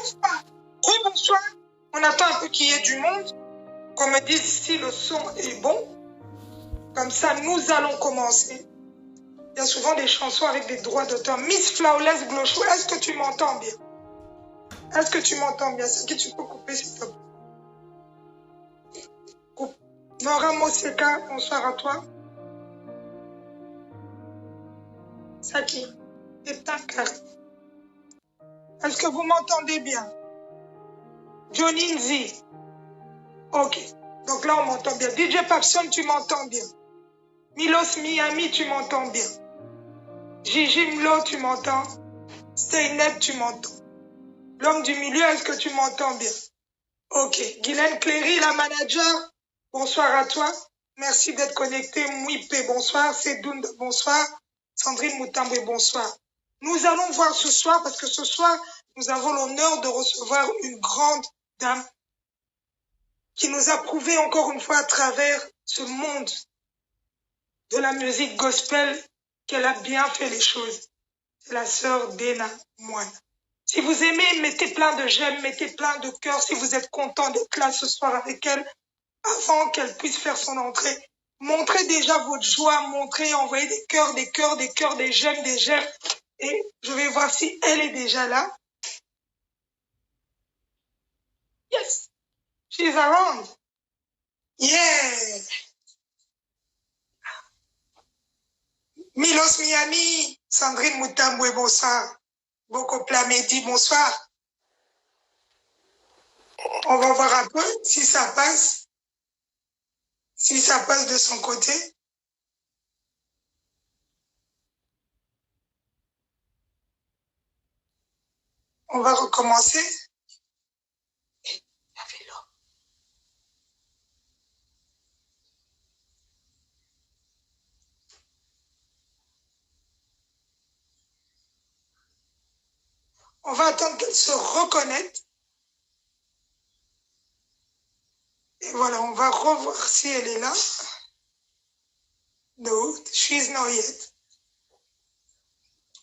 Bonsoir. Rebonsoir. On attend un peu qu'il y ait du monde. Qu'on me dise si le son est bon. Comme ça, nous allons commencer. Il y a souvent des chansons avec des droits d'auteur. Miss Flawless Glochou, est-ce que tu m'entends bien? Est-ce que tu m'entends bien? C'est qui tu peux couper, s'il te plaît? Coupe. Nora Moseka, bonsoir à toi. Saki. Et Takar. Est-ce que vous m'entendez bien? Johnny Nzi. Ok. Donc là, on m'entend bien. DJ Papson, tu m'entends bien. Milos Miami, tu m'entends bien. Gigi Mlo, tu m'entends. Steynet, tu m'entends. L'homme du milieu, est-ce que tu m'entends bien? Ok. Guylaine Cléry, la manager, bonsoir à toi. Merci d'être connecté. Mouipé, bonsoir. Sedound, bonsoir. Sandrine Moutamboué, bonsoir. Nous allons voir ce soir, parce que ce soir, nous avons l'honneur de recevoir une grande dame qui nous a prouvé encore une fois à travers ce monde de la musique gospel qu'elle a bien fait les choses. C'est la sœur Dena Moine. Si vous aimez, mettez plein de j'aime, mettez plein de cœurs. Si vous êtes content d'être là ce soir avec elle, avant qu'elle puisse faire son entrée, montrez déjà votre joie, montrez, envoyez des cœurs, des cœurs, des cœurs, des j'aime, des j'aime. Et je vais voir si elle est déjà là. Yes, she's around. Yeah. Milos Miami, Sandrine Moutamboué, bonsoir. Boko Plamedi, bonsoir. On va voir un peu si ça passe. Si ça passe de son côté. On va recommencer. On va attendre qu'elle se reconnecte. Et voilà, on va revoir si elle est là. No, she's not yet.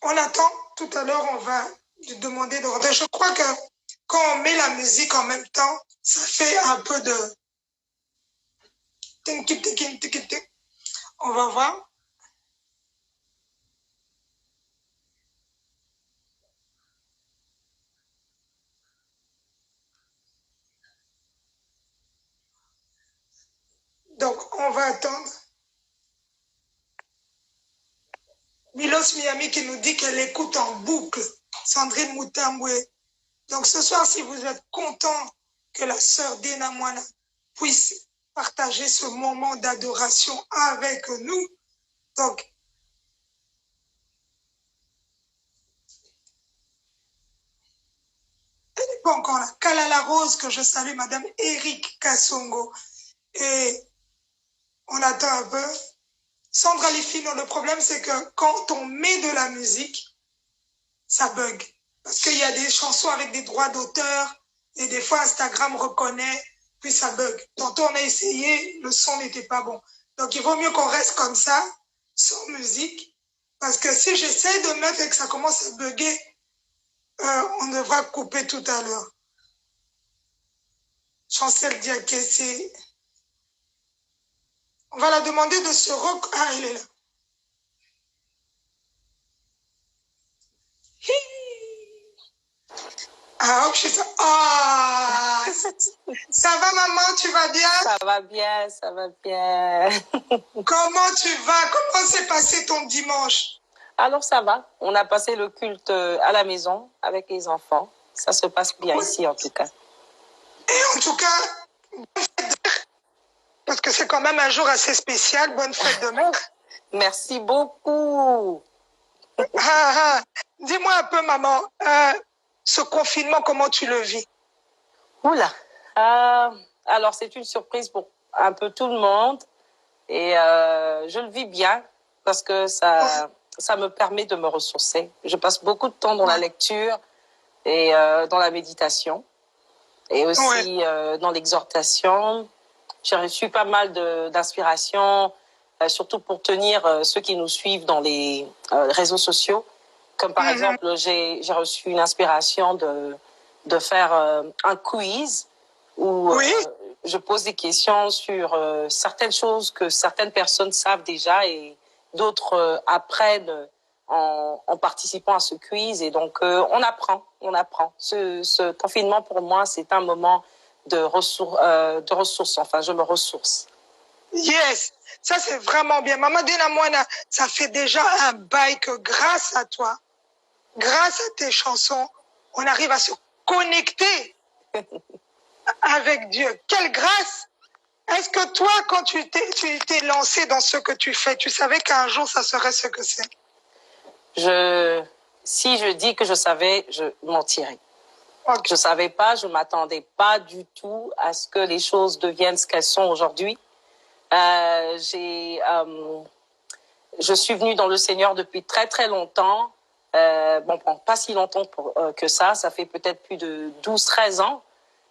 On attend. Tout à l'heure, on va lui demander de rentrer. Je crois que quand on met la musique en même temps, ça fait un peu de... On va voir. Donc, on va attendre. Milos Miami qui nous dit qu'elle écoute en boucle. Sandrine Moutamboué. Donc, ce soir, si vous êtes content que la sœur Dena Moine puisse partager ce moment d'adoration avec nous, donc, elle n'est pas encore là. Kalala Rose, que je salue, Madame Eric Kassongo. Et on attend un peu. Sandra Lifino, le problème, c'est que quand on met de la musique, ça bug. Parce qu'il y a des chansons avec des droits d'auteur, et des fois, Instagram reconnaît, puis ça bug. Tantôt, on a essayé, le son n'était pas bon. Donc, il vaut mieux qu'on reste comme ça, sans musique, parce que si j'essaie de mettre et que ça commence à bugger, on devra couper tout à l'heure. Chancel Diakessé. On va la demander de se Ah, elle est là. Ah, ah, ça va maman, tu vas bien? Ça va bien, ça va bien. Comment tu vas? Comment s'est passé ton dimanche? Alors ça va, on a passé le culte à la maison avec les enfants. Ça se passe bien ici en tout cas. Et en tout cas, bonne fête de mère, parce que c'est quand même un jour assez spécial. Bonne fête de mère. Merci beaucoup. Dis-moi un peu maman, ce confinement, comment tu le vis? Oula. Alors c'est une surprise pour un peu tout le monde et je le vis bien parce que ça me permet de me ressourcer. Je passe beaucoup de temps dans la lecture et dans la méditation et aussi dans l'exhortation. J'ai reçu pas mal d'inspiration, surtout pour tenir ceux qui nous suivent dans les réseaux sociaux. Comme par exemple, j'ai reçu une inspiration de faire un quiz où je pose des questions sur certaines choses que certaines personnes savent déjà et d'autres apprennent en participant à ce quiz. Et donc, on apprend. Ce confinement, pour moi, c'est un moment de ressources. Enfin, je me ressource. Yes, ça c'est vraiment bien. Maman Dina Moana, ça fait déjà un bail que grâce à toi, grâce à tes chansons, on arrive à se connecter avec Dieu. Quelle grâce! Est-ce que toi, quand tu t'es lancé dans ce que tu fais, tu savais qu'un jour ça serait ce que c'est? Si je dis que je savais, je mentirais. Okay. Je savais pas, je m'attendais pas du tout à ce que les choses deviennent ce qu'elles sont aujourd'hui. Je suis venue dans le Seigneur depuis très très longtemps. Bon, pas si longtemps que ça fait peut-être plus de 12-13 ans.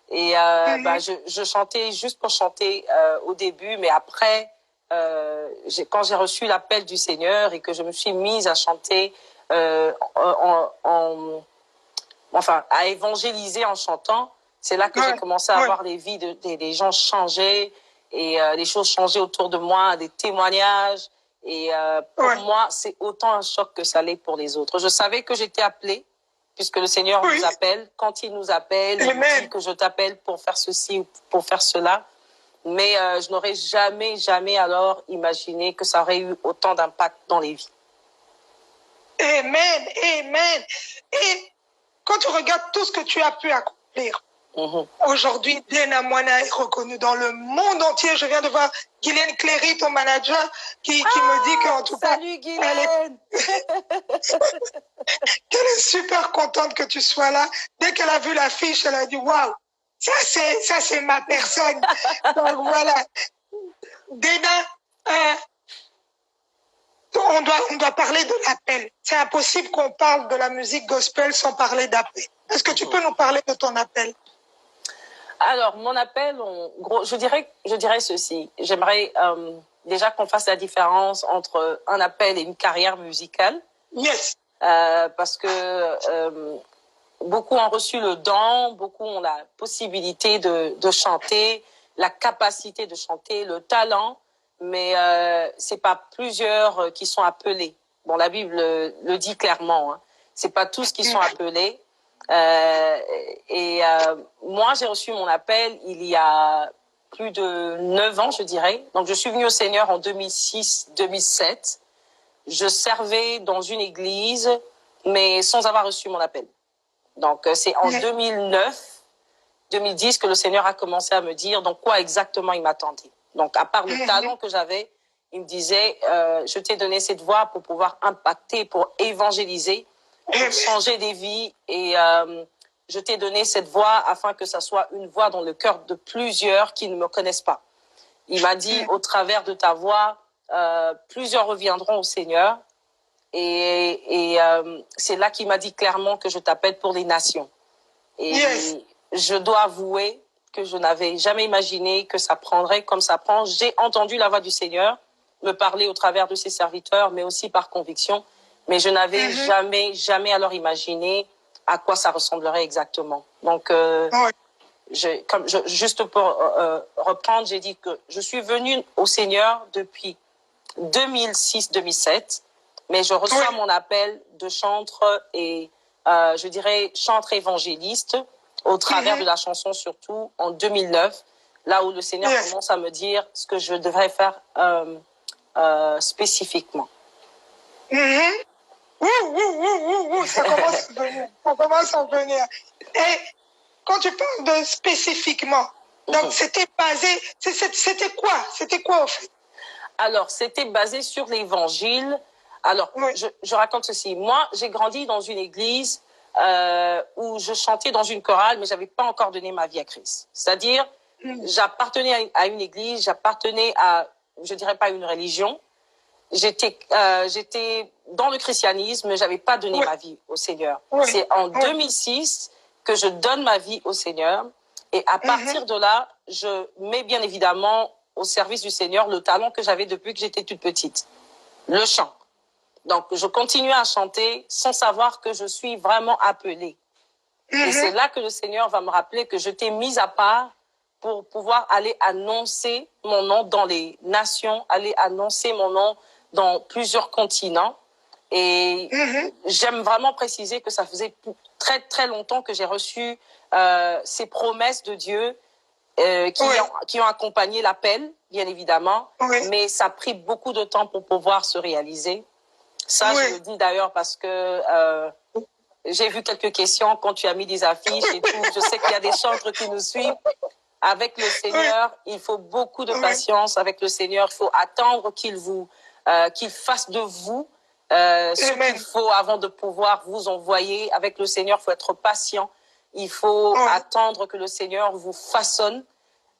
Et je chantais juste pour chanter au début, mais après, quand j'ai reçu l'appel du Seigneur et que je me suis mise à chanter, à évangéliser en chantant, c'est là que j'ai commencé à voir les vies des gens changer et les choses changer autour de moi, des témoignages. Et pour moi, c'est autant un choc que ça l'est pour les autres. Je savais que j'étais appelée, puisque le Seigneur nous appelle. Quand il nous appelle, il nous dit que je t'appelle pour faire ceci ou pour faire cela. Mais je n'aurais jamais alors imaginé que ça aurait eu autant d'impact dans les vies. Amen, amen. Et quand tu regardes tout ce que tu as pu accomplir, aujourd'hui, Dina Moana est reconnue dans le monde entier. Je viens de voir Guylaine Cléry, ton manager, qui me dit qu'en tout cas, Guylaine. qu'elle est super contente que tu sois là. Dès qu'elle a vu l'affiche, elle a dit waouh, ça c'est ma personne. Donc voilà. Dina, on doit parler de l'appel. C'est impossible qu'on parle de la musique gospel sans parler d'appel. Est-ce que tu peux nous parler de ton appel? Alors, mon appel, je dirais ceci. J'aimerais déjà qu'on fasse la différence entre un appel et une carrière musicale. Yes. Parce que beaucoup ont reçu le don, beaucoup ont la possibilité de chanter, la capacité de chanter, le talent, mais c'est pas plusieurs qui sont appelés. Bon, la Bible le dit clairement. Hein. C'est pas tous qui sont appelés. Moi, j'ai reçu mon appel il y a plus de 9 ans, je dirais. Donc, je suis venue au Seigneur en 2006-2007. Je servais dans une église, mais sans avoir reçu mon appel. Donc, c'est en 2009-2010 que le Seigneur a commencé à me dire dans quoi exactement il m'attendait. Donc, à part le talent que j'avais, il me disait, je t'ai donné cette voix pour pouvoir impacter, pour évangéliser, pour changer des vies. Et je t'ai donné cette voix afin que ça soit une voix dans le cœur de plusieurs qui ne me connaissent pas. Il m'a dit, au travers de ta voix, plusieurs reviendront au Seigneur. Et c'est là qu'il m'a dit clairement que je t'appelle pour les nations. Et je dois avouer que je n'avais jamais imaginé que ça prendrait comme ça prend. J'ai entendu la voix du Seigneur me parler au travers de ses serviteurs, mais aussi par conviction. Mais je n'avais jamais alors imaginé à quoi ça ressemblerait exactement. Donc, juste pour reprendre, j'ai dit que je suis venue au Seigneur depuis 2006-2007, mais je reçois mon appel de chantre et je dirais chantre évangéliste au travers de la chanson surtout en 2009, là où le Seigneur commence à me dire ce que je devrais faire spécifiquement. Ça commence à venir. Et quand tu parles de spécifiquement, donc c'était basé, c'était quoi au fait? Alors, c'était basé sur l'évangile. Alors, je raconte ceci. Moi, j'ai grandi dans une église où je chantais dans une chorale, mais j'avais pas encore donné ma vie à Christ. C'est-à-dire, j'appartenais à une église, j'appartenais à, je dirais pas une religion. J'étais dans le christianisme, mais j'avais pas donné ma vie au Seigneur. C'est en 2006 que je donne ma vie au Seigneur. Et à partir de là, je mets bien évidemment au service du Seigneur le talent que j'avais depuis que j'étais toute petite, le chant. Donc, je continue à chanter sans savoir que je suis vraiment appelée. Et c'est là que le Seigneur va me rappeler que je t'ai mise à part pour pouvoir aller annoncer mon nom dans les nations, aller annoncer mon nom dans plusieurs continents. Et j'aime vraiment préciser que ça faisait très, très longtemps que j'ai reçu ces promesses de Dieu qui ont accompagné l'appel, bien évidemment. Mais ça a pris beaucoup de temps pour pouvoir se réaliser. Ça, je le dis d'ailleurs parce que j'ai vu quelques questions quand tu as mis des affiches et tout. Je sais qu'il y a des chantres qui nous suivent. Avec le Seigneur, il faut beaucoup de patience. Avec le Seigneur, il faut attendre qu'il fasse de vous ce qu'il faut avant de pouvoir vous envoyer. Avec le Seigneur, il faut être patient. Il faut attendre que le Seigneur vous façonne.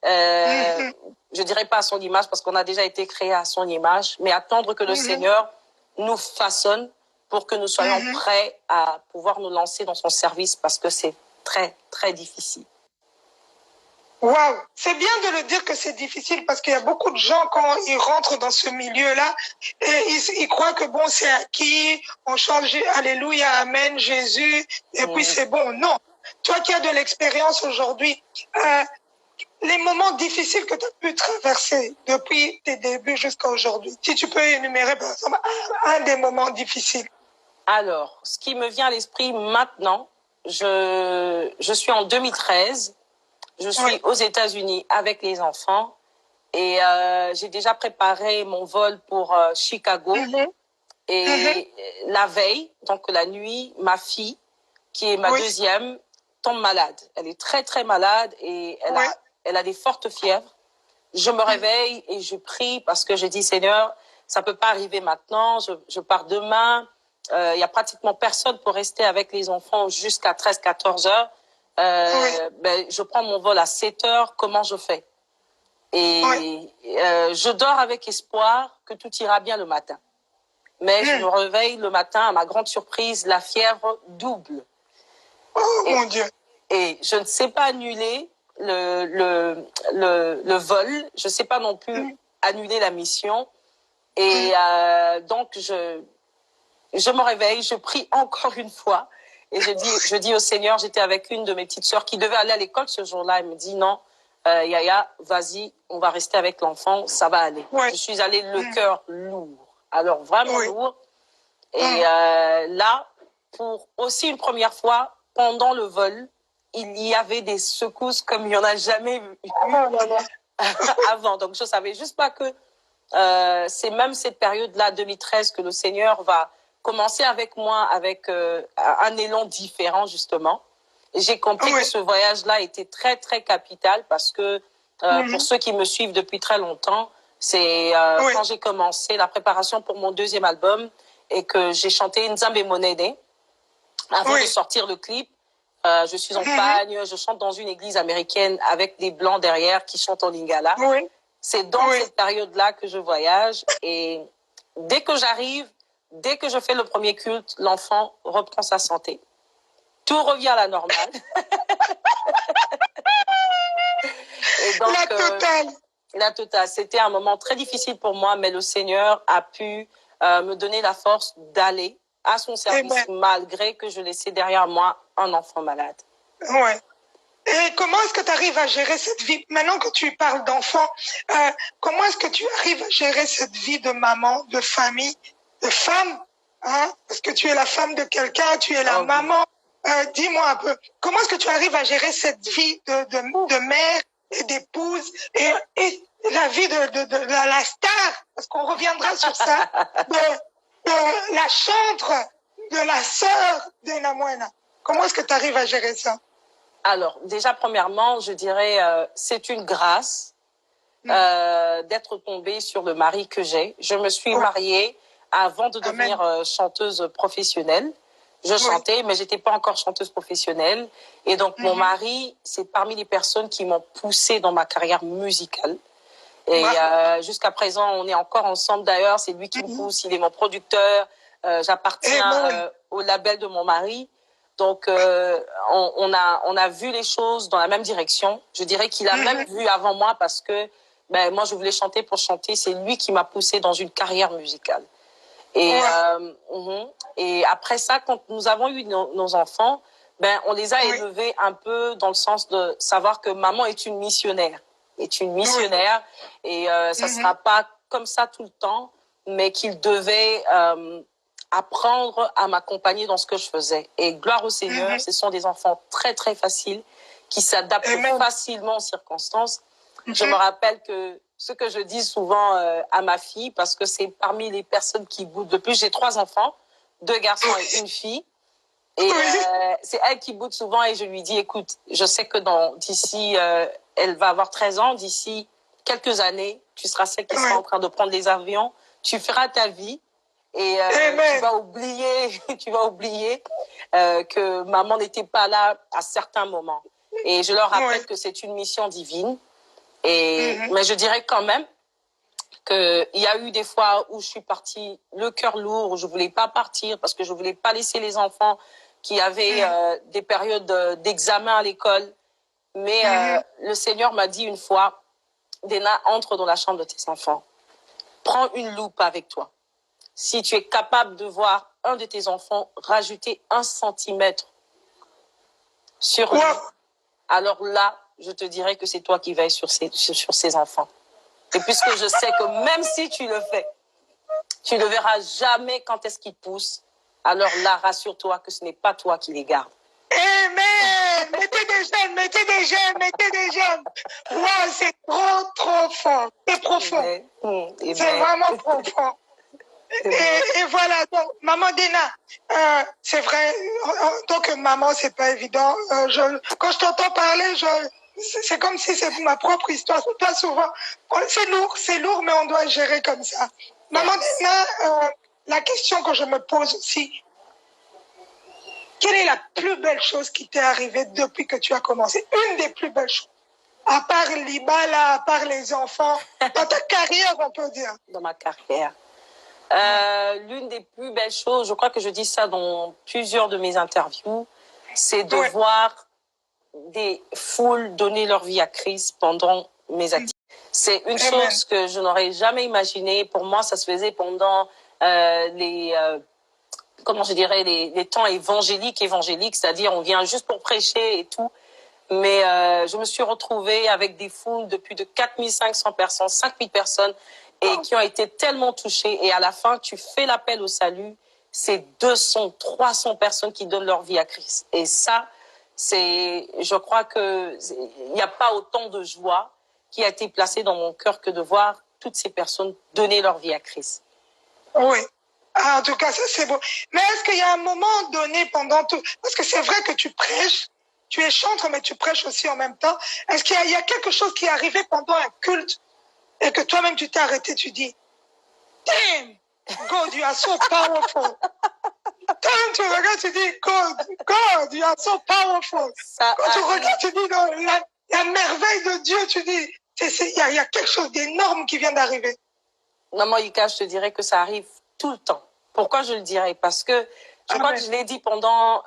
Je dirais pas à son image parce qu'on a déjà été créé à son image, mais attendre que le Seigneur nous façonne pour que nous soyons prêts à pouvoir nous lancer dans son service parce que c'est très, très difficile. Waouh, c'est bien de le dire que c'est difficile parce qu'il y a beaucoup de gens quand ils rentrent dans ce milieu-là, ils croient que bon, c'est acquis, on change, alléluia, amen, Jésus, et puis c'est bon. Non, toi qui as de l'expérience aujourd'hui, les moments difficiles que tu as pu traverser depuis tes débuts jusqu'à aujourd'hui, si tu peux énumérer par exemple un des moments difficiles. Alors, ce qui me vient à l'esprit maintenant, je suis en 2013, je suis aux États-Unis avec les enfants et j'ai déjà préparé mon vol pour Chicago. Et la veille, donc la nuit, ma fille, qui est ma deuxième, tombe malade. Elle est très, très malade et elle a des fortes fièvres. Je me réveille et je prie parce que je dis, Seigneur, ça peut pas arriver maintenant, je pars demain. Il y a pratiquement personne pour rester avec les enfants jusqu'à 13-14 heures. Ben, je prends mon vol à 7 heures, comment je fais? Et je dors avec espoir que tout ira bien le matin. Mais je me réveille le matin, à ma grande surprise, la fièvre double. Oh mon Dieu! Et je ne sais pas annuler le vol, je ne sais pas non plus annuler la mission. Et donc, je me réveille, je prie encore une fois. Et je dis au Seigneur, j'étais avec une de mes petites sœurs qui devait aller à l'école ce jour-là. Elle me dit, non, Yaya, vas-y, on va rester avec l'enfant, ça va aller. Je suis allée le cœur lourd. Alors, vraiment lourd. Et là, pour aussi une première fois, pendant le vol, il y avait des secousses comme il n'y en a jamais eu avant. Donc, je savais juste pas que c'est même cette période-là, 2013, que le Seigneur va commencer avec moi avec un élan différent, justement. J'ai compris que ce voyage-là était très, très capital parce que pour ceux qui me suivent depuis très longtemps, c'est quand j'ai commencé la préparation pour mon deuxième album et que j'ai chanté Nzambe Monene avant de sortir le clip. Je suis en Pagne, je chante dans une église américaine avec des blancs derrière qui chantent en lingala. C'est dans cette période-là que je voyage et dès que j'arrive, dès que je fais le premier culte, l'enfant reprend sa santé. Tout revient à la normale. Et donc, la totale. C'était un moment très difficile pour moi, mais le Seigneur a pu me donner la force d'aller à son service malgré que je laissais derrière moi un enfant malade. Et comment est-ce que tu arrives à gérer cette vie? Maintenant que tu parles d'enfant, comment est-ce que tu arrives à gérer cette vie de maman, de famille, de femme, hein? Parce que tu es la femme de quelqu'un, tu es la maman. Dis-moi un peu, comment est-ce que tu arrives à gérer cette vie de mère et d'épouse et la vie de la star, parce qu'on reviendra sur ça, de la chantre, de la sœur d'Ena Moena. Comment est-ce que tu arrives à gérer ça? Alors, déjà, premièrement, je dirais, c'est une grâce d'être tombée sur le mari que j'ai. Je me suis mariée avant de devenir chanteuse professionnelle. Je chantais, mais j'étais pas encore chanteuse professionnelle. Et donc, mon mari, c'est parmi les personnes qui m'ont poussée dans ma carrière musicale. Et jusqu'à présent, on est encore ensemble. D'ailleurs, c'est lui qui me pousse. Il est mon producteur. J'appartiens au label de mon mari. Donc, on a vu les choses dans la même direction. Je dirais qu'il a même vu avant moi parce que moi, je voulais chanter pour chanter. C'est lui qui m'a poussée dans une carrière musicale. Et après ça, quand nous avons eu nos enfants, ben, on les a Oui. élevés un peu dans le sens de savoir que maman est une missionnaire. Et ça sera pas comme ça tout le temps, mais qu'ils devaient apprendre à m'accompagner dans ce que je faisais. Et gloire au Seigneur, ce sont des enfants très, très faciles qui s'adaptent facilement aux circonstances. Je me rappelle que ce que je dis souvent à ma fille, parce que c'est parmi les personnes qui boudent le plus, j'ai 3 enfants, 2 garçons et une fille. Et c'est elle qui boude souvent et je lui dis, écoute, je sais que d'ici, elle va avoir 13 ans, d'ici quelques années, tu seras celle qui sera en train de prendre les avions, tu feras ta vie et tu vas oublier, que maman n'était pas là à certains moments. Et je leur rappelle que c'est une mission divine. Mais je dirais quand même qu'il y a eu des fois où je suis partie le cœur lourd, où je voulais pas partir parce que je voulais pas laisser les enfants qui avaient des périodes d'examen à l'école. Mais le Seigneur m'a dit une fois, Dena, entre dans la chambre de tes enfants. Prends une loupe avec toi. Si tu es capable de voir un de tes enfants rajouter 1 centimètre sur lui, alors là, je te dirai que c'est toi qui veilles sur ces enfants. Et puisque je sais que même si tu le fais, tu ne verras jamais quand est-ce qu'ils poussent, alors là, rassure-toi que ce n'est pas toi qui les gardes. Amen. Mettez des jeunes. Wow, c'est trop fort. C'est profond. C'est vraiment profond. Et voilà, donc, maman Dena, c'est vrai, en tant que maman, c'est pas évident. Quand je t'entends parler, c'est comme si c'est ma propre histoire. C'est pas souvent. C'est lourd, mais on doit gérer comme ça. Maman Dena, la question que je me pose aussi, quelle est la plus belle chose qui t'est arrivée depuis que tu as commencé? Une des plus belles choses. À part l'Ibala, à part les enfants, dans ta carrière, on peut dire. Dans ma carrière. L'une des plus belles choses, je crois que je dis ça dans plusieurs de mes interviews, c'est de voir des foules donner leur vie à Christ pendant mes activités. C'est une chose que je n'aurais jamais imaginée. Pour moi, ça se faisait pendant les temps évangéliques, c'est-à-dire on vient juste pour prêcher et tout. Mais je me suis retrouvée avec des foules de plus de 4500 personnes, 5000 personnes, et qui ont été tellement touchées. Et à la fin, tu fais l'appel au salut, c'est 200, 300 personnes qui donnent leur vie à Christ. Et ça, je crois que il n'y a pas autant de joie qui a été placée dans mon cœur que de voir toutes ces personnes donner leur vie à Christ. Oui. Ah, en tout cas, ça c'est beau. Mais est-ce qu'il y a un moment donné pendant tout, parce que c'est vrai que tu prêches, tu es chantre, mais tu prêches aussi en même temps. Est-ce qu'il y a quelque chose qui est arrivé pendant un culte et que toi-même tu t'es arrêté, tu dis, damn, God, you are so powerful. Quand tu regardes, tu dis, God, you are so powerful. Quand tu regardes, tu dis, non, la merveille de Dieu, tu dis, il y a quelque chose d'énorme qui vient d'arriver. Maman Ika, je te dirais que ça arrive tout le temps. Pourquoi je le dirais? Parce que je crois que je l'ai dit pendant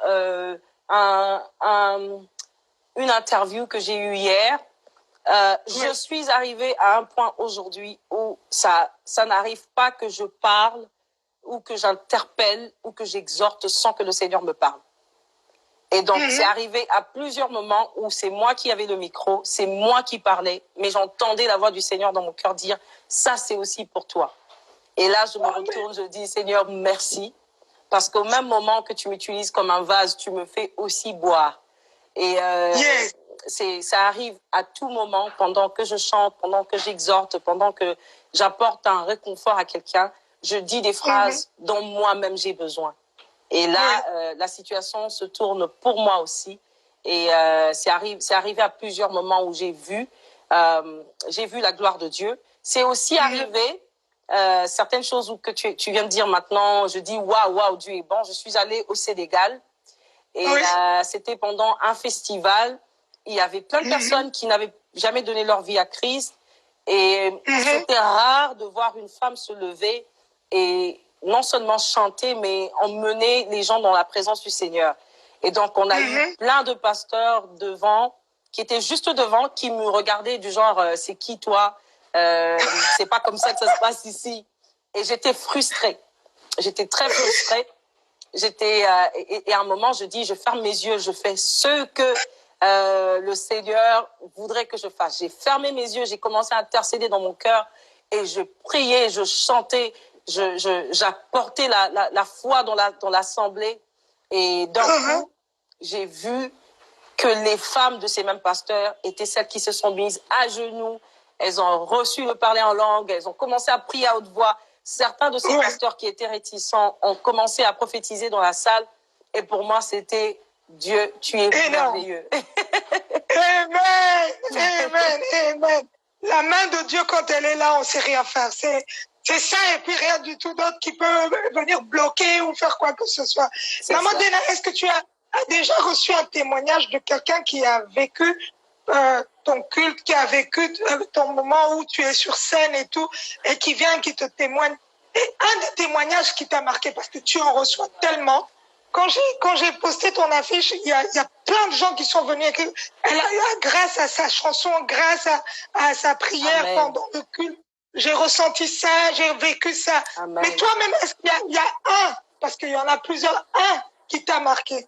une interview que j'ai eue hier. Je suis arrivée à un point aujourd'hui où ça n'arrive pas que je parle ou que j'interpelle ou que j'exhorte sans que le Seigneur me parle. Et donc, c'est arrivé à plusieurs moments où c'est moi qui avais le micro, c'est moi qui parlais, mais j'entendais la voix du Seigneur dans mon cœur dire « ça, c'est aussi pour toi ». Et là, je me retourne, je dis « Seigneur, merci ». Parce qu'au même moment que tu m'utilises comme un vase, tu me fais aussi boire. Et ça arrive à tout moment, pendant que je chante, pendant que j'exhorte, pendant que j'apporte un réconfort à quelqu'un, je dis des phrases dont moi-même j'ai besoin. Et là, la situation se tourne pour moi aussi. Et c'est arrivé à plusieurs moments où j'ai vu la gloire de Dieu. C'est aussi arrivé certaines choses que tu viens de dire maintenant. Je dis waouh, Dieu est bon. Je suis allée au Sénégal et c'était pendant un festival. Il y avait plein de personnes qui n'avaient jamais donné leur vie à Christ. Et c'était rare de voir une femme se lever et non seulement chanter, mais emmener les gens dans la présence du Seigneur. Et donc, on a eu plein de pasteurs devant, qui étaient juste devant, qui me regardaient du genre, c'est qui toi? C'est pas comme ça que ça se passe ici. Et j'étais frustrée. J'étais très frustrée. et à un moment, je dis, je ferme mes yeux, je fais ce que le Seigneur voudrait que je fasse. J'ai fermé mes yeux, j'ai commencé à intercéder dans mon cœur et je priais, je chantais, j'apportais la foi dans l'assemblée. Et d'un coup, j'ai vu que les femmes de ces mêmes pasteurs étaient celles qui se sont mises à genoux. Elles ont reçu le parler en langue, elles ont commencé à prier à haute voix. Certains de ces pasteurs qui étaient réticents ont commencé à prophétiser dans la salle. Et pour moi, c'était Dieu, tu es merveilleux. Amen, amen, amen. La main de Dieu, quand elle est là, on ne sait rien faire. C'est ça et puis rien du tout d'autre qui peut venir bloquer ou faire quoi que ce soit. Maman Dena, est-ce que tu as déjà reçu un témoignage de quelqu'un qui a vécu ton culte, qui a vécu ton moment où tu es sur scène et tout, et qui vient, qui te témoigne? Et un des témoignages qui t'a marqué, parce que tu en reçois tellement, quand j'ai posté ton affiche, il y a plein de gens qui sont venus. Grâce à sa chanson, grâce à sa prière pendant le culte, j'ai ressenti ça, j'ai vécu ça. Amen. Mais toi-même, est-ce qu'il y a un, parce qu'il y en a plusieurs, un qui t'a marqué?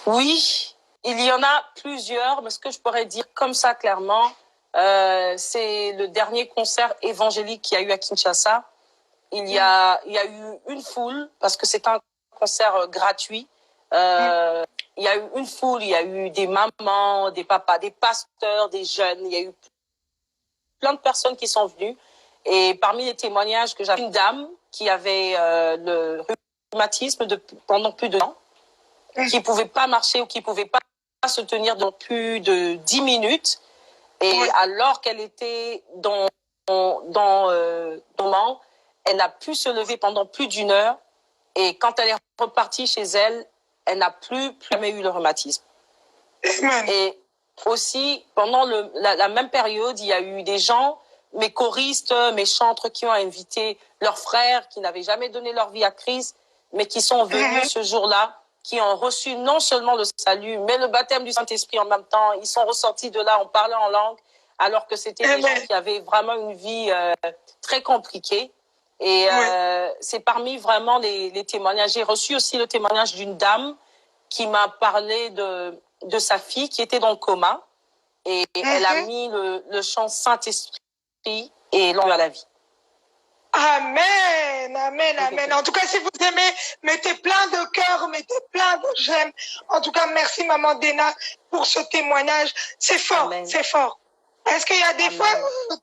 Oui, il y en a plusieurs, mais ce que je pourrais dire comme ça clairement, c'est le dernier concert évangélique qu'il y a eu à Kinshasa. Il y a eu une foule, parce que c'est un concert gratuit. Il y a eu une foule, il y a eu des mamans, des papas, des pasteurs, des jeunes. Il y a eu plein de personnes qui sont venues. Et parmi les témoignages que j'avais, une dame qui avait le rhumatisme pendant plus de temps, qui ne pouvait pas marcher ou qui ne pouvait pas se tenir dans plus de 10 minutes. Et alors qu'elle était dans le moment, elle n'a pu se lever pendant plus d'une heure. Et quand elle est repartie chez elle, elle n'a plus jamais eu le rhumatisme. Et aussi, pendant la même période, il y a eu des gens, mes choristes, mes chantres, qui ont invité leurs frères qui n'avaient jamais donné leur vie à Christ, mais qui sont venus ce jour-là, qui ont reçu non seulement le salut, mais le baptême du Saint-Esprit en même temps. Ils sont ressortis de là en parlant en langue, alors que c'était des gens qui avaient vraiment une vie très compliquée. Et c'est parmi vraiment les témoignages. J'ai reçu aussi le témoignage d'une dame qui m'a parlé de sa fille qui était dans le coma. Et elle a mis le chant Saint-Esprit et l'on à la vie. Amen, amen, amen. En tout cas, si vous aimez, mettez plein de cœurs, mettez plein de j'aime. En tout cas, merci Maman Dena pour ce témoignage. C'est fort, c'est fort. Est-ce qu'il y a des fois où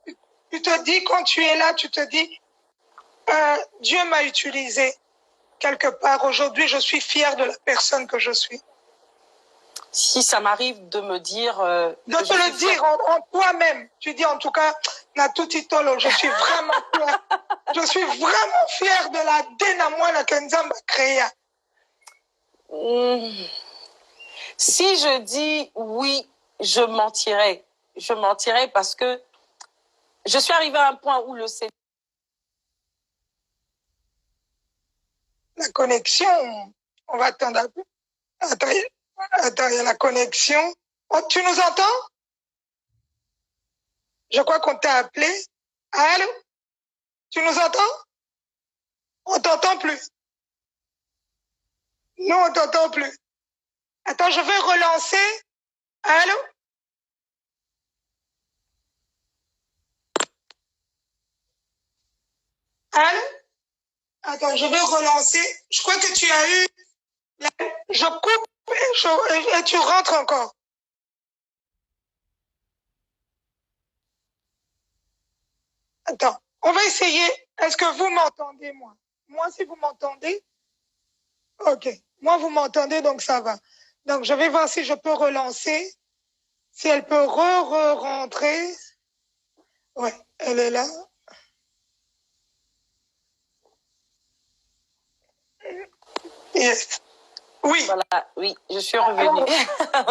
tu te dis, quand tu es là, tu te dis, Dieu m'a utilisé quelque part. Aujourd'hui, je suis fière de la personne que je suis. Si ça m'arrive de me dire... de te le dire en toi-même. Tu dis en tout cas, Natutitolo, je suis vraiment fière. Je suis vraiment fière de la Dena Mwana que Nzamba créé. Si je dis oui, je mentirais. Je mentirais parce que je suis arrivée à un point où le Seigneur... La connexion, on va attendre un peu. Attends, il y a la connexion. Oh, tu nous entends? Je crois qu'on t'a appelé. Allô? Tu nous entends? On t'entend plus. Nous, on t'entend plus. Attends, je vais relancer. Allô? Allô? Attends, je vais relancer. Je crois que tu as eu... Je coupe et tu rentres encore. Attends, on va essayer. Est-ce que vous m'entendez, moi? Moi, si vous m'entendez? Ok. Moi, vous m'entendez, donc ça va. Donc, je vais voir si je peux relancer. Si elle peut rentrer. Ouais, elle est là. Yes. Oui. Voilà, oui, je suis revenue. On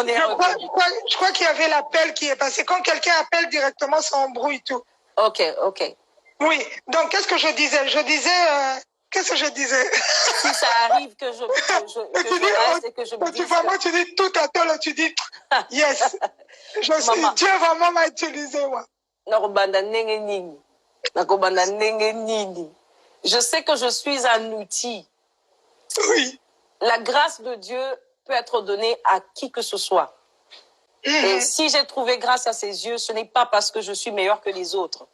est revenu. Je crois qu'il y avait l'appel qui est passé. Quand quelqu'un appelle directement, ça embrouille tout. Ok, ok. Oui, donc qu'est-ce que je disais? Qu'est-ce que je disais? Si ça arrive que je reste et que je me dise... Tu vois, moi, tu dis tout à toi, là, tu dis, yes, Dieu vraiment m'a utilisé, moi. Je sais que je suis un outil Oui. La grâce de Dieu peut être donnée à qui que ce soit. Et si j'ai trouvé grâce à ses yeux, ce n'est pas parce que je suis meilleure que les autres.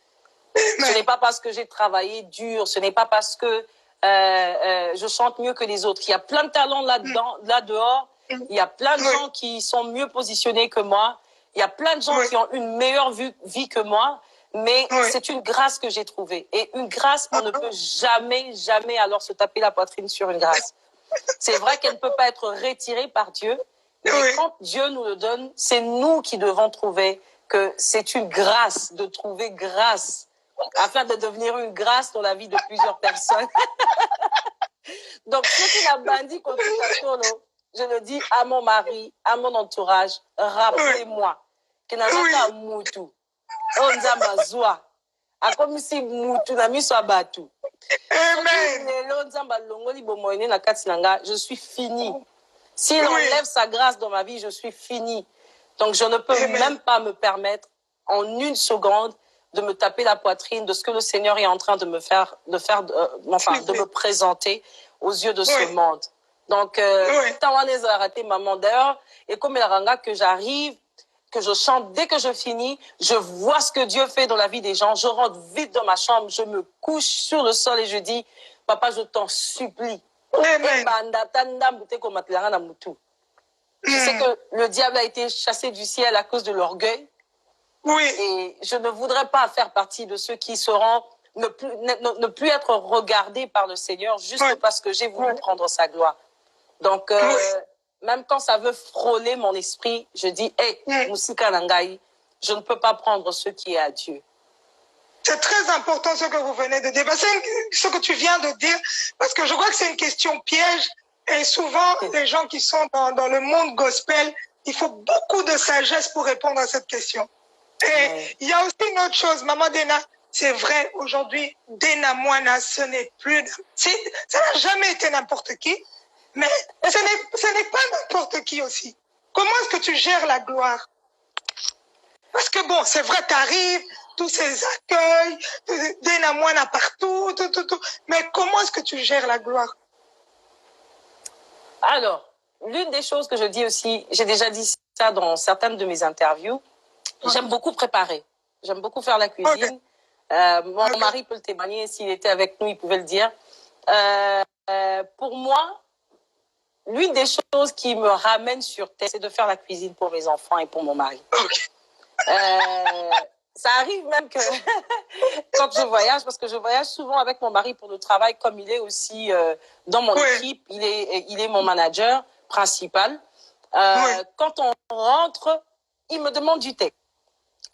Ce n'est pas parce que j'ai travaillé dur, ce n'est pas parce que je chante mieux que les autres. Il y a plein de talents là-dedans, là-dehors. Il y a plein de gens qui sont mieux positionnés que moi. Il y a plein de gens qui ont une meilleure vie que moi. Mais c'est une grâce que j'ai trouvée. Et une grâce, on ne peut jamais, jamais alors se taper la poitrine sur une grâce. C'est vrai qu'elle ne peut pas être retirée par Dieu. Mais quand Dieu nous le donne, c'est nous qui devons trouver que c'est une grâce, de trouver grâce, afin de devenir une grâce dans la vie de plusieurs personnes. Donc, ce qui n'a bandit contre Katolo, je le dis à mon mari, à mon entourage, rappelez-moi que nazaka mutu, onzamba zwa, akomisi mutu na miso abatu. Je suis fini. S'il enlève sa grâce dans ma vie, je suis fini. Donc, je ne peux même pas me permettre en une seconde de me taper la poitrine de ce que le Seigneur est en train de me faire, de me présenter aux yeux de ce monde. Donc, maman, d'ailleurs, et comme il a que j'arrive, que je chante, dès que je finis, je vois ce que Dieu fait dans la vie des gens, je rentre vite dans ma chambre, je me couche sur le sol et je dis, papa, je t'en supplie. Je sais que le diable a été chassé du ciel à cause de l'orgueil. Et je ne voudrais pas faire partie de ceux qui seront ne plus être regardés par le Seigneur juste parce que j'ai voulu prendre sa gloire. Donc, même quand ça veut frôler mon esprit, je dis, Musika Nangai, je ne peux pas prendre ce qui est à Dieu. C'est très important ce que vous venez de dire. Ce que tu viens de dire, parce que je crois que c'est une question piège. Et souvent, les gens qui sont dans le monde gospel, il faut beaucoup de sagesse pour répondre à cette question. Et il y a aussi une autre chose, Maman Dena, c'est vrai, aujourd'hui, Dena Moana, ce n'est plus... Ça n'a jamais été n'importe qui, mais ce n'est pas n'importe qui aussi. Comment est-ce que tu gères la gloire? Parce que bon, c'est vrai, tu arrives, tous ces accueils, Dena Moana partout, tout. Mais comment est-ce que tu gères la gloire? Alors, l'une des choses que je dis aussi, j'ai déjà dit ça dans certaines de mes interviews, j'aime beaucoup préparer. J'aime beaucoup faire la cuisine. Mon mari peut le témoigner. S'il était avec nous, il pouvait le dire. Pour moi, l'une des choses qui me ramène sur terre, c'est de faire la cuisine pour mes enfants et pour mon mari. Ça arrive même que quand je voyage, parce que je voyage souvent avec mon mari pour le travail, comme il est aussi dans mon équipe, il est mon manager principal. Quand on rentre, il me demande du thé.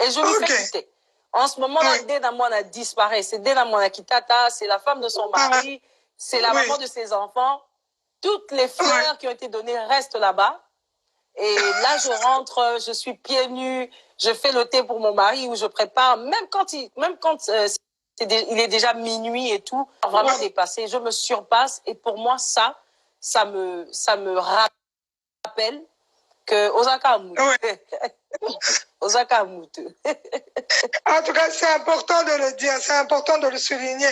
Et je lui fais du thé. En ce moment-là, Dena Moana disparaît. C'est Dena Moana Kitata, c'est la femme de son mari, c'est la maman de ses enfants. Toutes les fleurs qui ont été données restent là-bas. Et là, je rentre, je suis pieds nus, je fais le thé pour mon mari ou je prépare, même quand il est déjà minuit et tout, vraiment dépassé, je me surpasse. Et pour moi, ça me rappelle que Osaka Osaka Moutou. En tout cas, c'est important de le dire, c'est important de le souligner.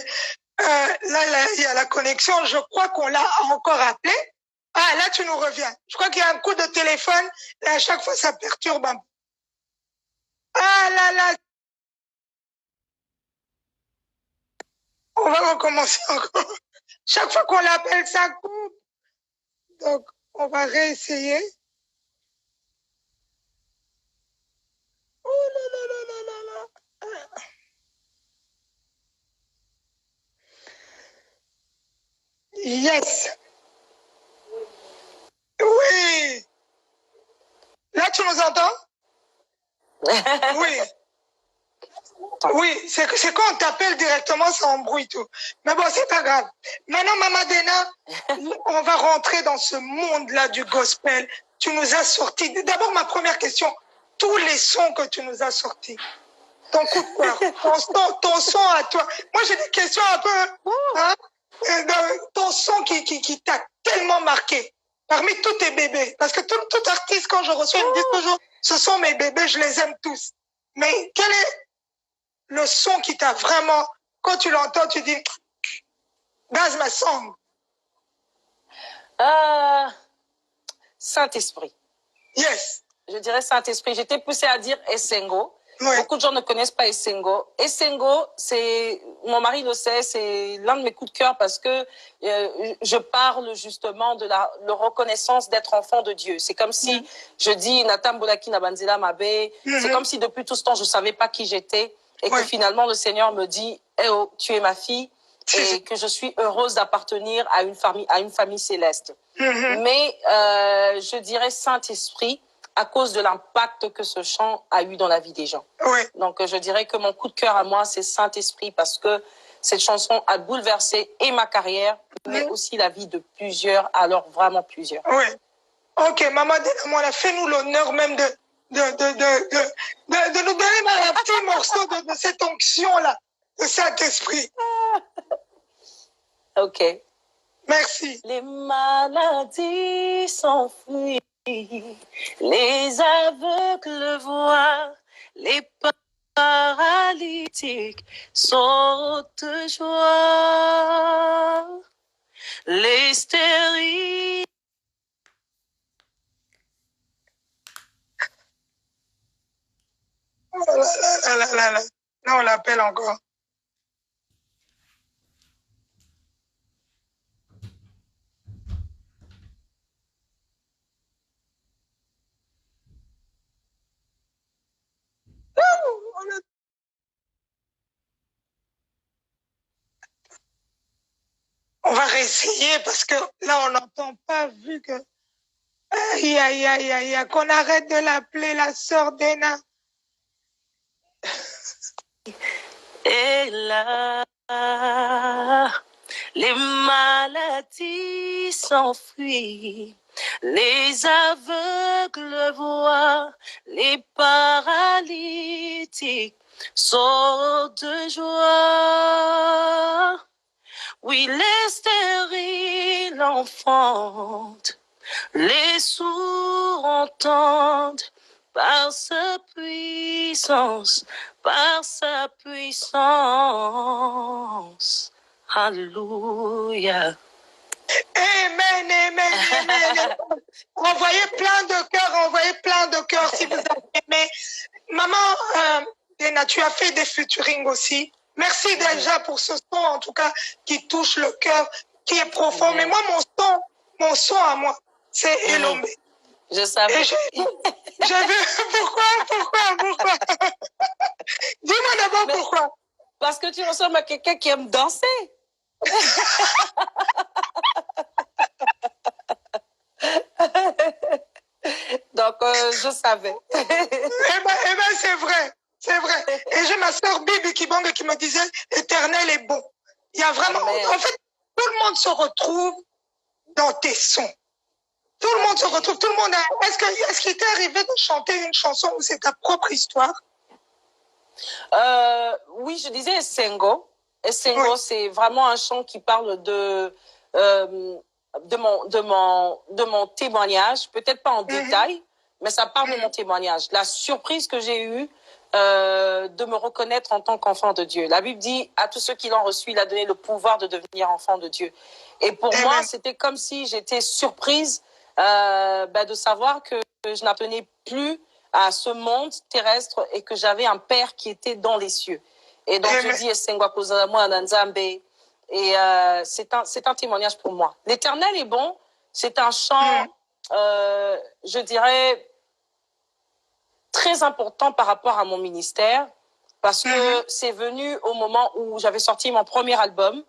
Là, il y a la connexion. Je crois qu'on l'a encore appelé. Ah, là, tu nous reviens. Je crois qu'il y a un coup de téléphone. Et à chaque fois, ça perturbe un peu. Ah là. On va recommencer encore. Chaque fois qu'on l'appelle, ça coupe. Donc, on va réessayer. Oh là. Yes. Oui. Là, tu nous entends? Oui. Oui, c'est quand on t'appelle directement, ça embrouille tout. Mais bon, c'est pas grave. Maintenant, Maman Dena, on va rentrer dans ce monde-là du gospel. Tu nous as sorti. D'abord, ma première question, tous les sons que tu nous as sortis. Ton coup de cœur, ton son à toi. Moi, j'ai des questions un peu, hein? Ton son qui t'a tellement marqué. Parmi tous tes bébés. Parce que tout artiste, quand je reçois, il me dit toujours, ce sont mes bébés, je les aime tous. Mais quel est le son qui t'a vraiment, quand tu l'entends, tu dis, that's my song. Saint-Esprit. Yes. Je dirais Saint-Esprit. J'étais poussée à dire Essengo. Ouais. Beaucoup de gens ne connaissent pas Essengo. Essengo, mon mari le sait, c'est l'un de mes coups de cœur parce que je parle justement de la reconnaissance d'être enfant de Dieu. C'est comme si je dis Natam Bolaki Nabanzela Mabe. C'est comme si depuis tout ce temps, je ne savais pas qui j'étais et que finalement le Seigneur me dit eh oh, tu es ma fille et que je suis heureuse d'appartenir à une famille céleste. Mais je dirais Saint-Esprit, à cause de l'impact que ce chant a eu dans la vie des gens. Donc, je dirais que mon coup de cœur à moi, c'est Saint-Esprit, parce que cette chanson a bouleversé et ma carrière, mais aussi la vie de plusieurs, alors vraiment plusieurs. Oui. Ok, Maman Denamola, fais-nous l'honneur même de nous donner un petit morceau de cette onction-là, de Saint-Esprit. Ok. Merci. Les maladies s'enfuient. Les aveugles voient, les paralytiques sautent de joie, les stériles. Oh là. Là, on l'appelle encore. On va réessayer parce que là, on n'entend pas vu que... Aïe, qu'on arrête de l'appeler la sœur d'Ena. Et là, les maladies s'enfuient, les aveugles voient, les paralytiques sautent de joie. Oui, les stériles enfantent, les sourds entendent, par sa puissance, par sa puissance. Alléluia. Amen. Envoyez plein de cœurs si vous avez aimé. Maman, Dena, tu as fait des featuring aussi. Merci déjà pour ce son, en tout cas, qui touche le cœur, qui est profond. Mais moi, mon son à moi, c'est Elombe. Je savais. Et j'ai vu, pourquoi? Dis-moi d'abord pourquoi. Parce que tu ressembles à quelqu'un qui aime danser. Donc, je savais. Eh ben, c'est vrai. Et j'ai ma sœur Bibi Kibonge qui me disait, l'Éternel est bon. Il y a vraiment, en fait, tout le monde se retrouve dans tes sons. Tout le monde se retrouve, tout le monde a... Est-ce qu'il t'est arrivé de chanter une chanson où c'est ta propre histoire? Oui, je disais Essengo. Essengo, c'est vraiment un chant qui parle de mon témoignage, peut-être pas en détail, mais ça parle de mon témoignage. La surprise que j'ai eue de me reconnaître en tant qu'enfant de Dieu. La Bible dit, à tous ceux qui l'ont reçu, il a donné le pouvoir de devenir enfant de Dieu. Et pour moi, c'était comme si j'étais surprise de savoir que je n'appartenais plus à ce monde terrestre et que j'avais un père qui était dans les cieux. Et donc je dis et c'est un témoignage pour moi. L'Éternel est bon, c'est un chant, je dirais, très important par rapport à mon ministère, parce que c'est venu au moment où j'avais sorti mon premier album,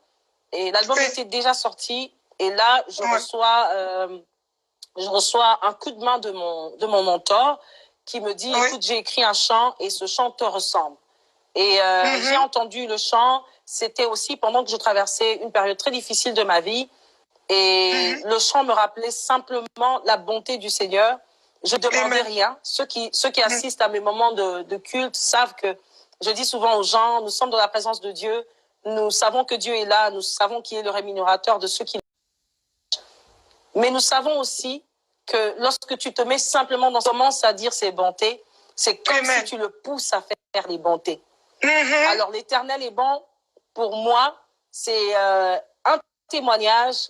et l'album était déjà sorti, et là, je reçois un coup de main de mon mentor, qui me dit, écoute, j'ai écrit un chant, et ce chant te ressemble. Et j'ai entendu le chant, c'était aussi pendant que je traversais une période très difficile de ma vie, et le chant me rappelait simplement la bonté du Seigneur. Je ne demandais rien. Ceux qui assistent à mes moments de culte savent que je dis souvent aux gens, nous sommes dans la présence de Dieu, nous savons que Dieu est là, nous savons qu'il est le rémunérateur de ceux qui... Mais nous savons aussi que lorsque tu te mets simplement dans ce moment à dire ses bontés, c'est comme si tu le pousses à faire les bontés. Alors l'Éternel est bon, pour moi, c'est un témoignage,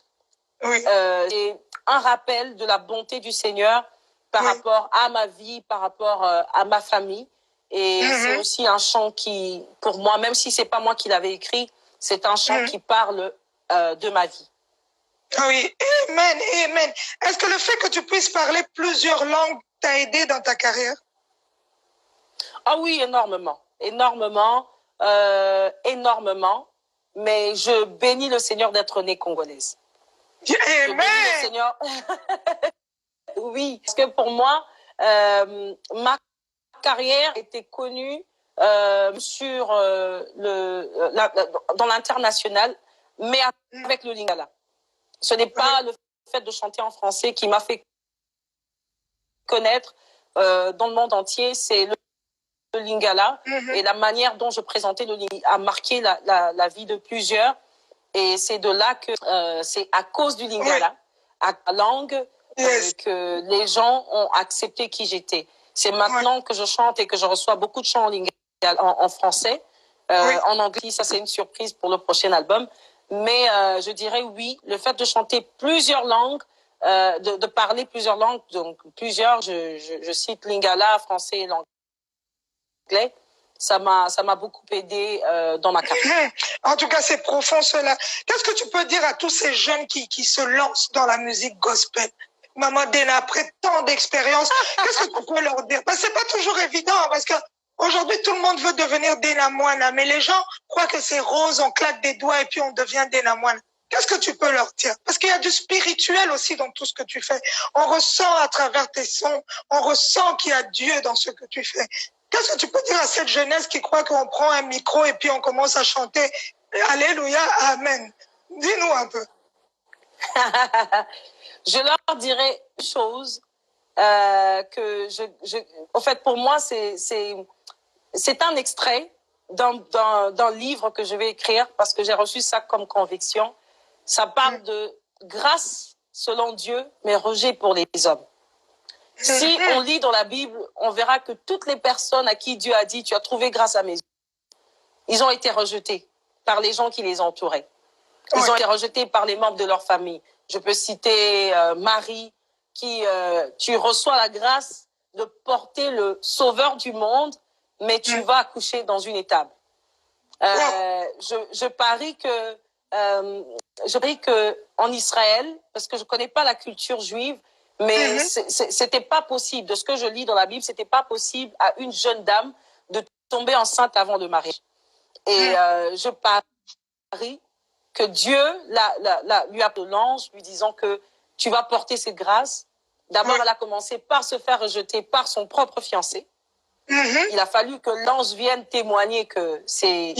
un rappel de la bonté du Seigneur par rapport à ma vie, par rapport à ma famille. Et c'est aussi un chant qui, pour moi, même si c'est pas moi qui l'avais écrit, c'est un chant qui parle de ma vie. Oui, amen, amen. Est-ce que le fait que tu puisses parler plusieurs langues t'a aidé dans ta carrière? Ah oui, énormément, énormément, énormément. Mais je bénis le Seigneur d'être née congolaise. Amen. Je bénis le Seigneur. Oui, parce que pour moi, ma carrière était connue sur dans l'international, mais avec le lingala. Ce n'est pas le fait de chanter en français qui m'a fait connaître dans le monde entier, c'est le lingala et la manière dont je présentais le lingala a marqué la vie de plusieurs. Et c'est de là que c'est à cause du lingala, à la langue, que les gens ont accepté qui j'étais. C'est maintenant que je chante et que je reçois beaucoup de chants en lingala en français. En anglais, ça c'est une surprise pour le prochain album. Mais je dirais oui, le fait de chanter plusieurs langues, de parler plusieurs langues, donc plusieurs, je cite lingala, français et l'anglais, ça m'a beaucoup aidé dans ma carrière. En tout cas, c'est profond cela. Qu'est-ce que tu peux dire à tous ces jeunes qui se lancent dans la musique gospel? Maman Dena, après tant d'expérience, qu'est-ce que tu peux leur dire? Parce que c'est pas toujours évident, parce que aujourd'hui, tout le monde veut devenir Dena Moana, mais les gens croient que c'est rose, on claque des doigts et puis on devient Dena Moana. Qu'est-ce que tu peux leur dire? Parce qu'il y a du spirituel aussi dans tout ce que tu fais. On ressent à travers tes sons, on ressent qu'il y a Dieu dans ce que tu fais. Qu'est-ce que tu peux dire à cette jeunesse qui croit qu'on prend un micro et puis on commence à chanter Alléluia, Amen? Dis-nous un peu. Je leur dirais une chose que en fait, pour moi, c'est un extrait d'un livre que je vais écrire parce que j'ai reçu ça comme conviction. Ça parle de grâce selon Dieu, mais rejet pour les hommes. Si on lit dans la Bible, on verra que toutes les personnes à qui Dieu a dit « tu as trouvé grâce à mes yeux », ils ont été rejetés par les gens qui les entouraient. Ils ont été rejetés par les membres de leur famille. Je peux citer Marie, qui tu reçois la grâce de porter le sauveur du monde, mais tu vas accoucher dans une étable. Je parie que en Israël, parce que je connais pas la culture juive, mais c'était pas possible. De ce que je lis dans la Bible, c'était pas possible à une jeune dame de tomber enceinte avant le mariage. Et je parie que Dieu lui a appelé l'ange, lui disant que tu vas porter cette grâce. D'abord, elle a commencé par se faire rejeter par son propre fiancé. Il a fallu que l'ange vienne témoigner que c'est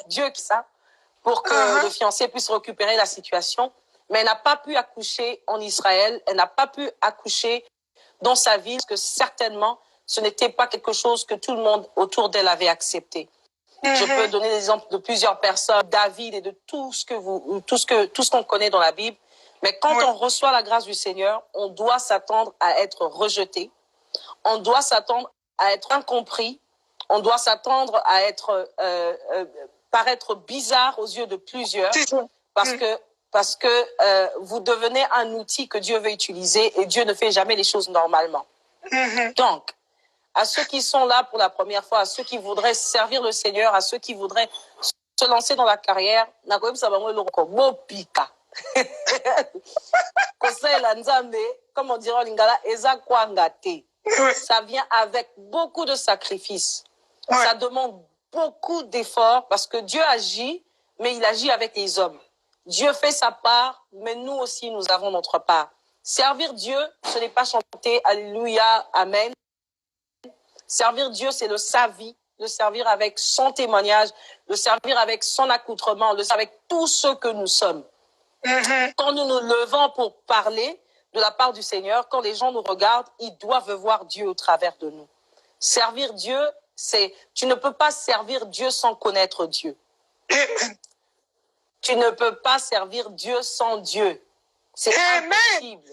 Dieu qui ça, pour que le fiancé puisse récupérer la situation. Mais elle n'a pas pu accoucher en Israël, elle n'a pas pu accoucher dans sa ville, parce que certainement, ce n'était pas quelque chose que tout le monde autour d'elle avait accepté. Je peux donner des exemples de plusieurs personnes, David et de tout ce qu'on connaît dans la Bible. Mais quand on reçoit la grâce du Seigneur, on doit s'attendre à être rejeté. On doit s'attendre à être incompris. On doit s'attendre à être paraître bizarre aux yeux de plusieurs, parce que vous devenez un outil que Dieu veut utiliser et Dieu ne fait jamais les choses normalement. Donc, à ceux qui sont là pour la première fois, à ceux qui voudraient servir le Seigneur, à ceux qui voudraient se lancer dans la carrière, comme on dirait en lingala, ça vient avec beaucoup de sacrifices. Ça demande beaucoup d'efforts parce que Dieu agit, mais il agit avec les hommes. Dieu fait sa part, mais nous aussi, nous avons notre part. Servir Dieu, ce n'est pas chanter Alléluia, Amen. Servir Dieu, c'est le servir, le servir avec son témoignage, le servir avec son accoutrement, le servir avec tout ce que nous sommes. Quand nous nous levons pour parler de la part du Seigneur, quand les gens nous regardent, ils doivent voir Dieu au travers de nous. Servir Dieu, tu ne peux pas servir Dieu sans connaître Dieu. Tu ne peux pas servir Dieu sans Dieu. C'est impossible.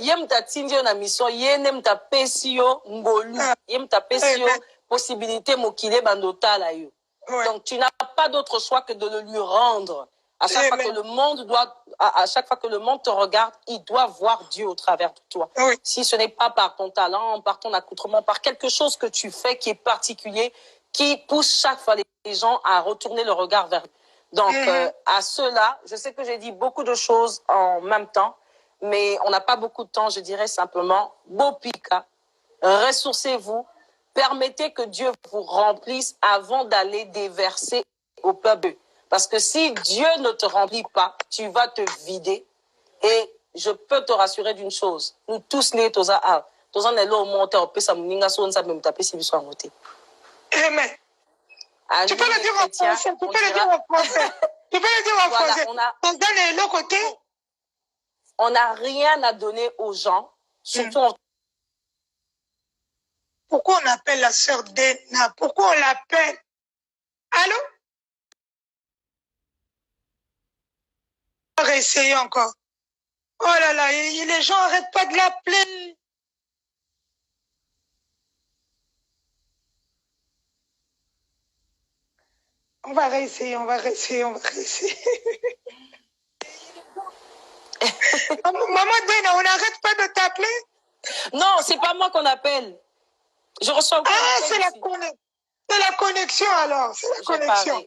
Yem ta tindio na mission, yenem ta pesio ngolu, yem ta pesio possibilité mokile bandota la yo. Donc tu n'as pas d'autre choix que de le lui rendre À chaque fois que le monde à chaque fois que le monde te regarde, il doit voir Dieu au travers de toi. Oui. Si ce n'est pas par ton talent, par ton accoutrement, par quelque chose que tu fais qui est particulier, qui pousse chaque fois les gens à retourner le regard vers lui. Donc, à cela, je sais que j'ai dit beaucoup de choses en même temps, mais on n'a pas beaucoup de temps. Je dirais simplement, Bopika, ressourcez-vous, permettez que Dieu vous remplisse avant d'aller déverser au peuple. Parce que si Dieu ne te remplit pas, tu vas te vider. Et je peux te rassurer d'une chose. Nous tous, les tosa a. Tosa n'est là au monte, au pesa muninga so, on s'appelle me taper si vous en côté. Amen. Tu peux le dire en français. Tu peux le dire en français. Tu peux le dire en français. Tosa n'est là au côté. On n'a rien à donner aux gens, surtout en... Pourquoi on appelle la sœur Dena? Pourquoi on l'appelle? Allô? On va réessayer encore. Oh là là, les gens n'arrêtent pas de l'appeler. On va réessayer, on va réessayer, on va réessayer. Maman Dena, on n'arrête pas de t'appeler? Non, c'est pas moi qu'on appelle. Je reçois... c'est la connexion alors, c'est la connexion.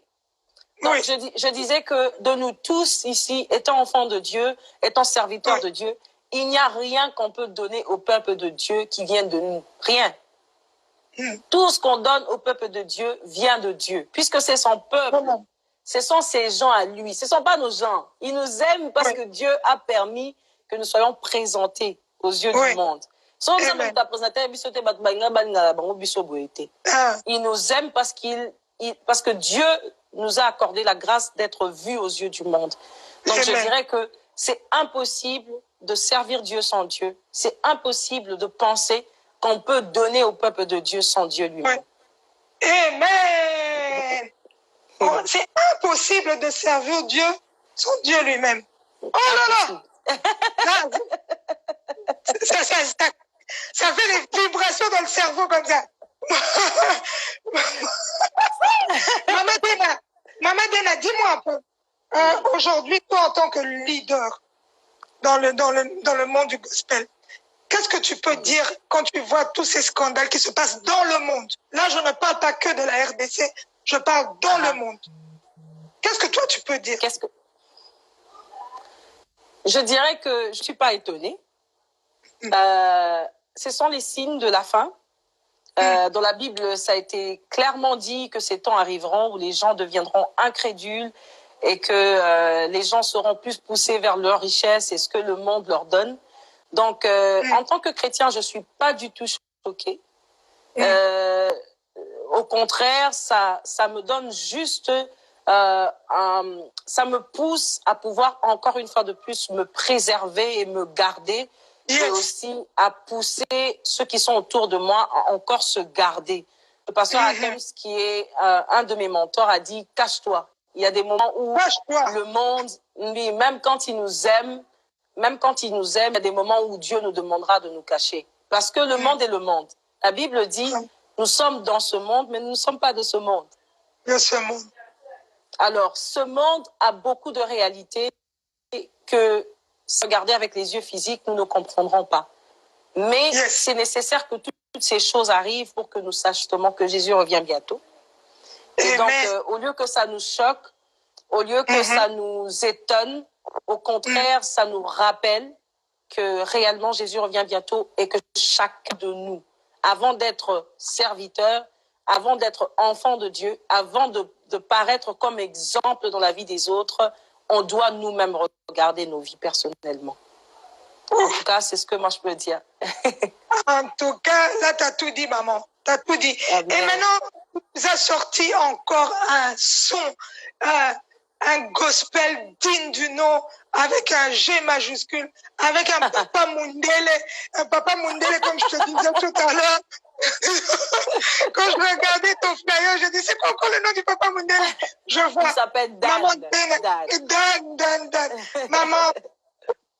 Donc, oui. je disais que de nous tous ici, étant enfants de Dieu, étant serviteurs de Dieu, il n'y a rien qu'on peut donner au peuple de Dieu qui vienne de nous. Rien. Tout ce qu'on donne au peuple de Dieu vient de Dieu, puisque c'est son peuple. Ce sont ses gens à lui. Ce ne sont pas nos gens. Il nous aime parce que Dieu a permis que nous soyons présentés aux yeux du monde. Il nous aime parce que Dieu nous a accordé la grâce d'être vus aux yeux du monde. Donc je dirais que c'est impossible de servir Dieu sans Dieu. C'est impossible de penser qu'on peut donner au peuple de Dieu sans Dieu lui-même. Amen. C'est impossible de servir Dieu sans Dieu lui-même. Oh là là. Ça fait des vibrations dans le cerveau comme ça. Maman Dena, dis-moi un peu. Aujourd'hui, toi, en tant que leader dans le monde du gospel, qu'est-ce que tu peux dire quand tu vois tous ces scandales qui se passent dans le monde? Là, je ne parle pas que de la RDC, je parle dans le monde. Qu'est-ce que toi, tu peux dire? Je dirais que je ne suis pas étonnée. Ce sont les signes de la fin. Dans la Bible, ça a été clairement dit que ces temps arriveront où les gens deviendront incrédules et que les gens seront plus poussés vers leur richesse et ce que le monde leur donne. Donc, en tant que chrétien, je ne suis pas du tout choquée. Au contraire, ça me donne juste... ça me pousse à pouvoir, encore une fois de plus, me préserver et me garder. Et aussi à pousser ceux qui sont autour de moi à encore se garder. Le pasteur Hakems, qui est un de mes mentors, a dit « cache-toi ». Il y a des moments où le monde, lui, même quand il nous aime, il y a des moments où Dieu nous demandera de nous cacher. Parce que le monde est le monde. La Bible dit « nous sommes dans ce monde, mais nous ne sommes pas de ce monde ». De ce monde. Alors, ce monde a beaucoup de réalités que, si regarder avec les yeux physiques, nous ne comprendrons pas. Mais c'est nécessaire que toutes ces choses arrivent pour que nous sachions justement que Jésus revient bientôt. Et donc, au lieu que ça nous choque, au lieu que ça nous étonne, au contraire, ça nous rappelle que réellement Jésus revient bientôt et que chacun de nous, avant d'être serviteur, avant d'être enfant de Dieu, avant de paraître comme exemple dans la vie des autres, on doit nous-mêmes regarder nos vies personnellement. En tout cas, c'est ce que moi je peux dire. En tout cas, là, tu as tout dit, maman. Tu as tout dit. Amen. Et maintenant, tu as sorti encore un son, un gospel digne du nom, avec un G majuscule, avec un Papa Mundele, comme je te disais tout à l'heure. Quand je regardais ton flyer, je dis, c'est quoi encore le nom du Papa Mundele? Je vois. Il s'appelle Dan. Maman Dan. Maman,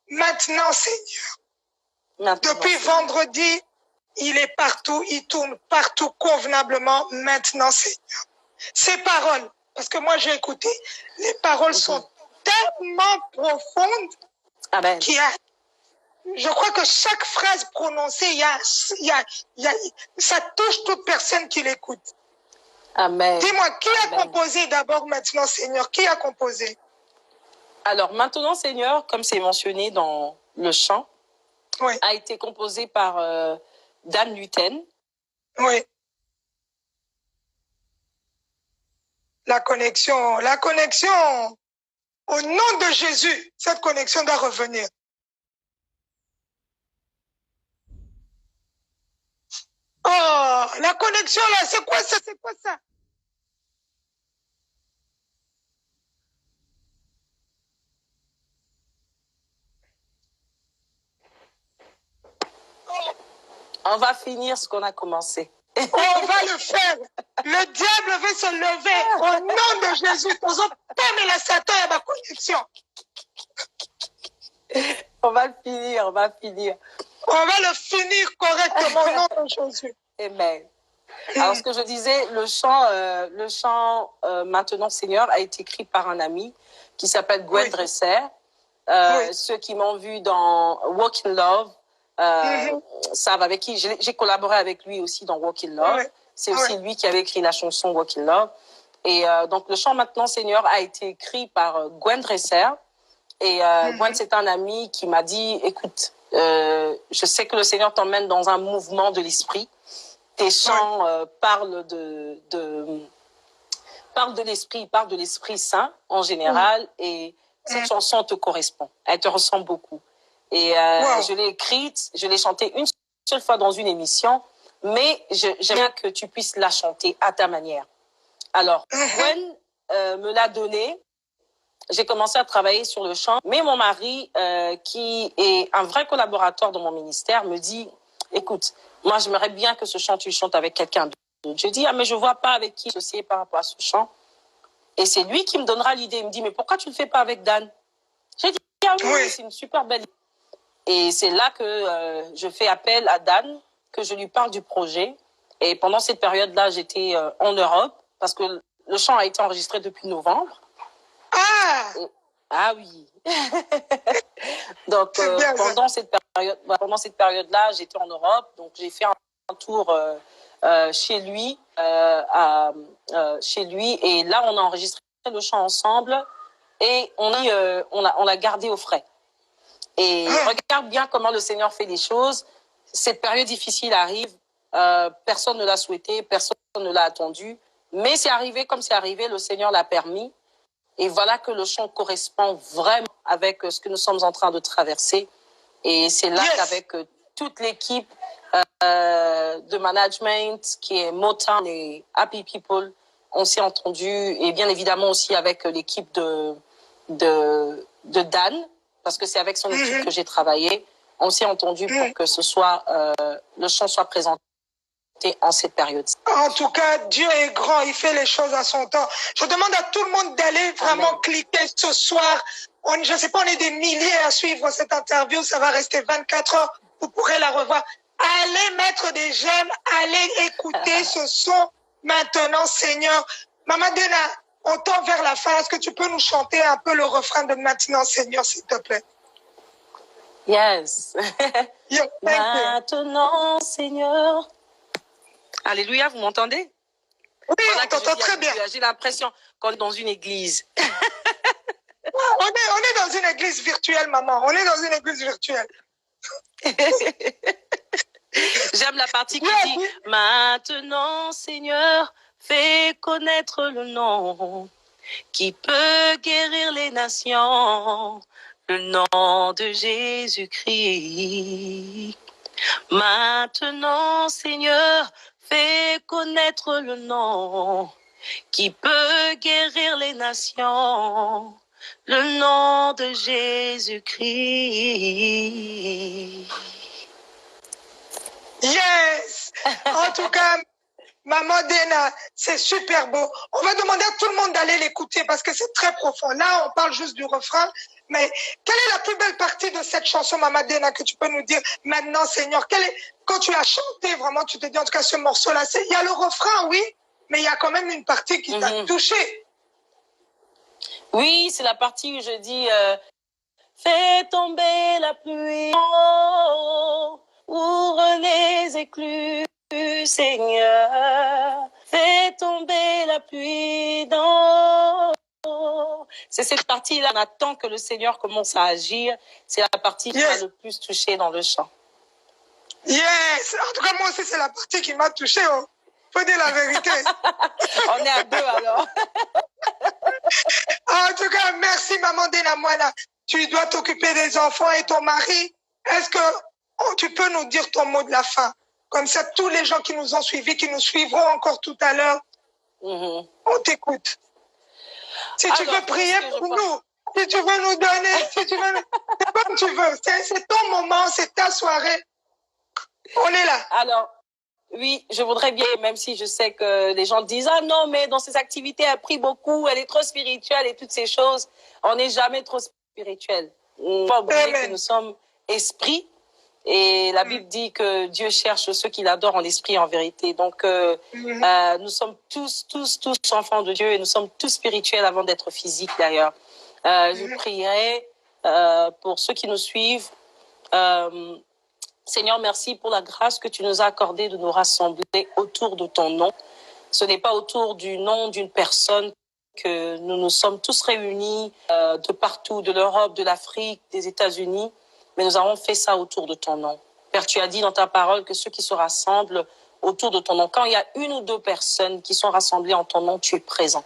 maintenant, Seigneur. Depuis vendredi, il est partout, il tourne partout convenablement. Maintenant, Seigneur. Ces paroles, parce que moi j'ai écouté, les paroles sont tellement profonde Amen. qu'il y a, je crois que chaque phrase prononcée, ça touche toute personne qui l'écoute. Amen. Dis-moi, qui a Amen. composé d'abord maintenant, Seigneur? Qui a composé? Alors maintenant, Seigneur, comme c'est mentionné dans le chant, Oui. a été composé par Dan Luten. Oui. La connexion, au nom de Jésus, cette connexion doit revenir. Oh, la connexion là, c'est quoi ça? C'est quoi ça? On va finir ce qu'on a commencé. On va le faire. Le diable veut se lever au nom de Jésus. Pas la Satan et ma connexion. On va le finir, on va finir. On va le finir correctement au nom de Jésus. Amen. Alors, ce que je disais, le chant Maintenant Seigneur a été écrit par un ami qui s'appelle Gwen Dresser. Ceux qui m'ont vu dans Walk in Love savent avec qui j'ai collaboré avec lui aussi dans Walk in Love. C'est aussi lui qui avait écrit la chanson Walk in Love. Et donc, le chant Maintenant Seigneur a été écrit par Gwen Dresser. Et Gwen, c'est un ami qui m'a dit, écoute, je sais que le Seigneur t'emmène dans un mouvement de l'esprit. Tes chants parlent de l'Esprit Saint en général, et cette chanson te correspond. Elle te ressemble beaucoup. Et je l'ai écrite, je l'ai chantée une seule fois dans une émission, mais j'aimerais que tu puisses la chanter à ta manière. Alors, Gwen me l'a donnée. J'ai commencé à travailler sur le chant, mais mon mari, qui est un vrai collaborateur dans mon ministère, me dit, écoute, moi, j'aimerais bien que ce chant, tu le chantes avec quelqu'un d'autre. Je dis, mais je vois pas avec qui associer par rapport à ce chant. Et c'est lui qui me donnera l'idée. Il me dit, mais pourquoi tu le fais pas avec Dan? J'ai dit, oui, c'est une super belle idée. Et c'est là que je fais appel à Dan, que je lui parle du projet. Et pendant cette période-là, j'étais en Europe, parce que le chant a été enregistré depuis novembre. Ah oui. Donc pendant cette période-là, j'étais en Europe, donc j'ai fait un tour chez lui, et là on a enregistré le chant ensemble et on l'a gardé au frais. Et regarde bien comment le Seigneur fait les choses. Cette période difficile arrive, personne ne l'a souhaité, personne ne l'a attendu, mais c'est arrivé comme c'est arrivé, le Seigneur l'a permis. Et voilà que le chant correspond vraiment avec ce que nous sommes en train de traverser. Et c'est là qu'avec toute l'équipe de management qui est Motown et Happy People, on s'est entendu, et bien évidemment aussi avec l'équipe de Dan, parce que c'est avec son équipe que j'ai travaillé. On s'est entendu pour que le chant soit présenté en cette période. En tout cas, Dieu est grand, il fait les choses à son temps. Je demande à tout le monde d'aller vraiment cliquer ce soir. Je ne sais pas, on est des milliers à suivre cette interview, ça va rester 24 heures, vous pourrez la revoir. Allez mettre des j'aime, allez écouter ce son Maintenant Seigneur. Maman Dena, on tend vers la fin, est-ce que tu peux nous chanter un peu le refrain de Maintenant Seigneur, s'il te plaît? Yes. Maintenant Seigneur. Alléluia, vous m'entendez? Oui, on t'entend très bien. J'ai l'impression qu'on est dans une église. On est dans une église virtuelle, maman. On est dans une église virtuelle. J'aime la partie qui dit « Maintenant, Seigneur, fais connaître le nom qui peut guérir les nations, le nom de Jésus-Christ. Maintenant, Seigneur, fais connaître le nom qui peut guérir les nations, le nom de Jésus-Christ. » Yes! En tout cas, Maman Dena, c'est super beau. On va demander à tout le monde d'aller l'écouter parce que c'est très profond. Là, on parle juste du refrain. Mais quelle est la plus belle partie de cette chanson, Maman Dena, que tu peux nous dire maintenant, Seigneur? Quand tu as chanté, vraiment, tu te dis, en tout cas, ce morceau-là, il y a le refrain, oui, mais il y a quand même une partie qui t'a touché. Oui, c'est la partie où je dis fais tomber la pluie, ouvre les écluses, Seigneur. Fais tomber la pluie dans... C'est cette partie-là, on attend que le Seigneur commence à agir. C'est la partie qui m'a le plus touchée dans le chant. Yes! En tout cas, moi aussi, c'est la partie qui m'a touchée. Oh. Faut dire la vérité. On est à deux alors. En tout cas, merci maman Denamwana. Tu dois t'occuper des enfants et ton mari. Est-ce que tu peux nous dire ton mot de la fin? Comme ça, tous les gens qui nous ont suivis, qui nous suivront encore tout à l'heure, on t'écoute. Si tu veux prier pour nous, si tu veux nous donner, si tu veux, c'est comme tu veux. C'est ton moment, c'est ta soirée. On est là. Alors, oui, je voudrais bien, même si je sais que les gens disent « Ah non, mais dans ses activités, elle prie beaucoup, elle est trop spirituelle et toutes ces choses. » On n'est jamais trop spirituel. On ne faut pas oublier que nous sommes esprits. Et la Bible dit que Dieu cherche ceux qui l'adorent en esprit et en vérité. Donc, nous sommes tous enfants de Dieu et nous sommes tous spirituels avant d'être physiques d'ailleurs. Je prierai pour ceux qui nous suivent. Seigneur, merci pour la grâce que tu nous as accordée de nous rassembler autour de ton nom. Ce n'est pas autour du nom d'une personne que nous nous sommes tous réunis de partout, de l'Europe, de l'Afrique, des États-Unis, mais nous avons fait ça autour de ton nom. Père, tu as dit dans ta parole que ceux qui se rassemblent autour de ton nom, quand il y a une ou deux personnes qui sont rassemblées en ton nom, tu es présent.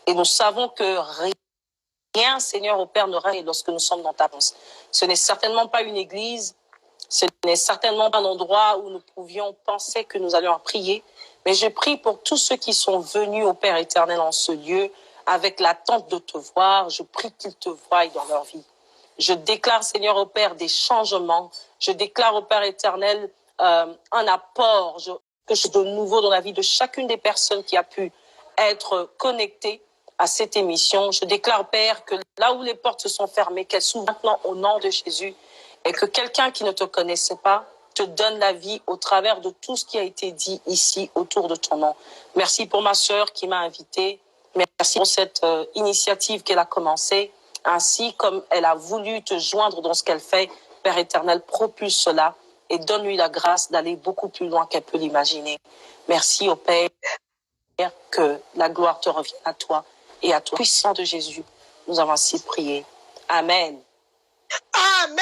Et nous savons que rien, Seigneur, au Père, ne règne lorsque nous sommes dans ta présence. Ce n'est certainement pas une église. Ce n'est certainement pas un endroit où nous pouvions penser que nous allions prier, mais je prie pour tous ceux qui sont venus au Père éternel en ce lieu avec l'attente de te voir. Je prie qu'ils te voient dans leur vie. Je déclare, Seigneur, au Père, des changements. Je déclare au Père éternel un apport, quelque chose de nouveau dans la vie de chacune des personnes qui a pu être connectée à cette émission. Je déclare, Père, que là où les portes se sont fermées, qu'elles s'ouvrent maintenant au nom de Jésus. Et que quelqu'un qui ne te connaissait pas te donne la vie au travers de tout ce qui a été dit ici autour de ton nom. Merci pour ma sœur qui m'a invitée. Merci pour cette initiative qu'elle a commencée. Ainsi comme elle a voulu te joindre dans ce qu'elle fait, Père éternel, propulse cela et donne-lui la grâce d'aller beaucoup plus loin qu'elle peut l'imaginer. Merci au Père, que la gloire te revienne à toi et à toi. Puissant de Jésus, nous avons ainsi prié. Amen. Amen.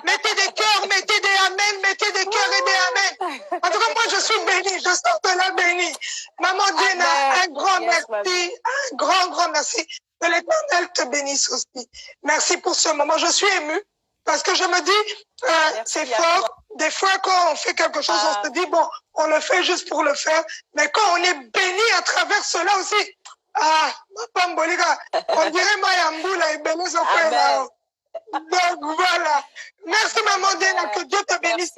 Mettez des cœurs, mettez des amen, mettez des cœurs et des amen. En tout cas, moi, je suis bénie, je sors de là bénie. Maman Dena, un grand merci, un grand merci. Que l'Éternel te bénisse aussi. Merci pour ce moment. Je suis émue parce que je me dis, c'est fort. Des fois, quand on fait quelque chose, on se dit, bon, on le fait juste pour le faire. Mais quand on est béni à travers cela aussi, on dirait Mayamboula et béni son frère là. Donc voilà. Merci maman Dena, que Dieu te bénisse.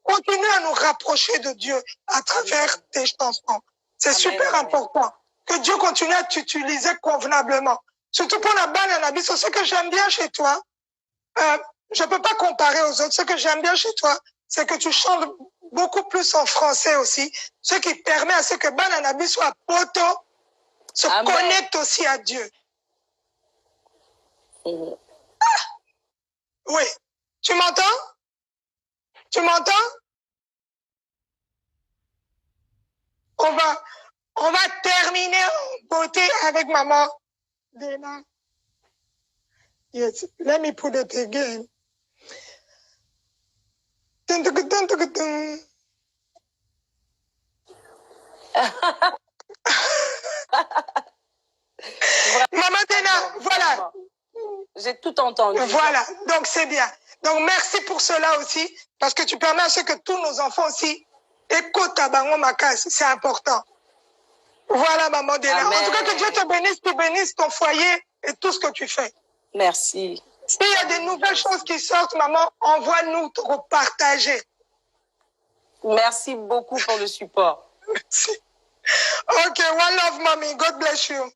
Continue à nous rapprocher de Dieu à travers tes chansons. C'est super important. Que Dieu continue à t'utiliser convenablement. Surtout pour la balle en habit. C'est ce que j'aime bien chez toi. Je peux pas comparer aux autres. Ce que j'aime bien chez toi, c'est que tu chantes beaucoup plus en français aussi. Ce qui permet à ce que Bananabi soit poto, se connecte aussi à Dieu. Oui. Tu m'entends? Tu m'entends? On va terminer en beauté avec maman Dena. Yes, let me put it again. Maman Dena, voilà. J'ai tout entendu. Voilà, donc c'est bien. Donc merci pour cela aussi, parce que tu permets à ce que tous nos enfants aussi écoutent à Bango Makas, c'est important. Voilà, maman Dena. En tout cas, que Dieu te bénisse, tu bénisses ton foyer et tout ce que tu fais. Merci. S'il y a des nouvelles choses qui sortent, maman, envoie-nous pour partager. Merci beaucoup pour le support. Merci. Ok, one love, mommy. God bless you.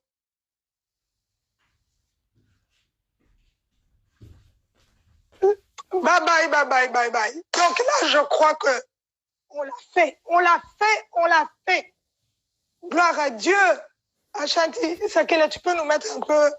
Bye bye, bye bye, bye bye. Donc là, je crois que on l'a fait, on l'a fait, on l'a fait. Gloire à Dieu. Ashanti, Sakela, tu peux nous mettre un peu